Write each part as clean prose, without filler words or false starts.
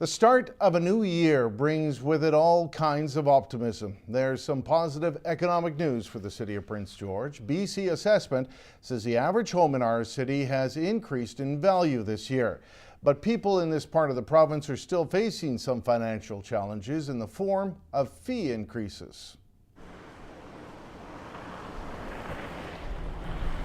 The start of a new year brings with it all kinds of optimism. There's some positive economic news for the city of Prince George. BC Assessment says the average home in our city has increased in value this year. But people in this part of the province are still facing some financial challenges in the form of fee increases.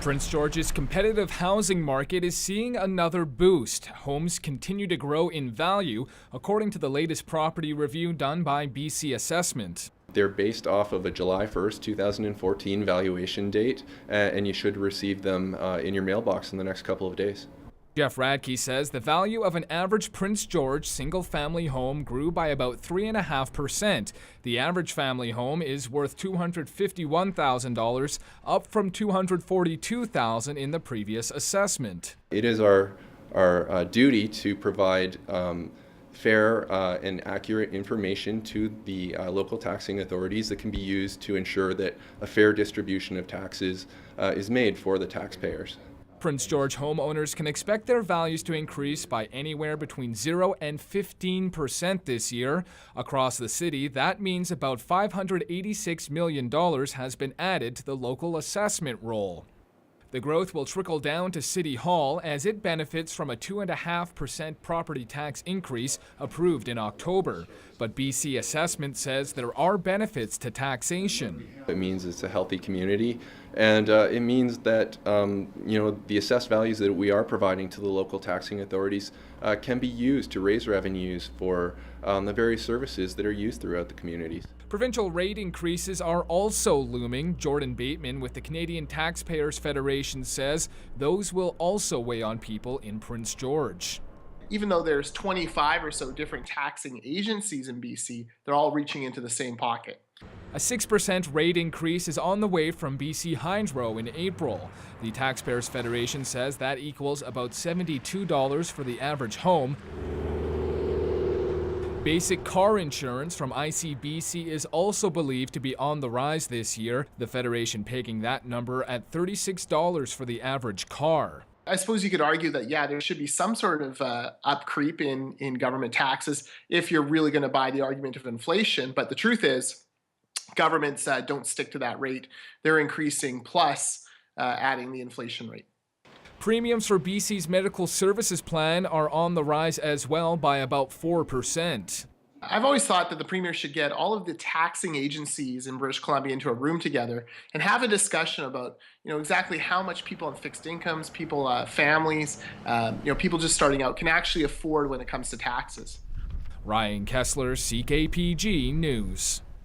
Prince George's competitive housing market is seeing another boost. Homes continue to grow in value, according to the latest property review done by BC Assessment. They're based off of a July 1st, 2014 valuation date, and you should receive them in your mailbox in the next couple of days. Jeff Radke says the value of an average Prince George single-family home grew by about 3.5%. The average family home is worth $251,000, up from $242,000 in the previous assessment. It is our duty to provide fair and accurate information to the local taxing authorities that can be used to ensure that a fair distribution of taxes is made for the taxpayers. Prince George homeowners can expect their values to increase by anywhere between 0 and 15% this year. Across the city, that means about $586 million has been added to the local assessment roll. The growth will trickle down to City Hall as it benefits from a 2.5% property tax increase approved in October. But BC Assessment says there are benefits to taxation. It means it's a healthy community, and it means that the assessed values that we are providing to the local taxing authorities can be used to raise revenues for the various services that are used throughout the communities. Provincial rate increases are also looming. Jordan Bateman with the Canadian Taxpayers Federation says those will also weigh on people in Prince George. Even though there's 25 or so different taxing agencies in BC, they're all reaching into the same pocket. A 6% rate increase is on the way from BC Hydro in April. The Taxpayers Federation says that equals about $72 for the average home. Basic car insurance from ICBC is also believed to be on the rise this year, the Federation pegging that number at $36 for the average car. I suppose you could argue that, there should be some sort of up creep in government taxes if you're really going to buy the argument of inflation. But the truth is, governments don't stick to that rate. They're increasing plus adding the inflation rate. Premiums for BC's medical services plan are on the rise as well by about 4%. I've always thought that the Premier should get all of the taxing agencies in British Columbia into a room together and have a discussion about, exactly how much people on fixed incomes, people, families, people just starting out can actually afford when it comes to taxes. Ryan Kessler, CKPG News.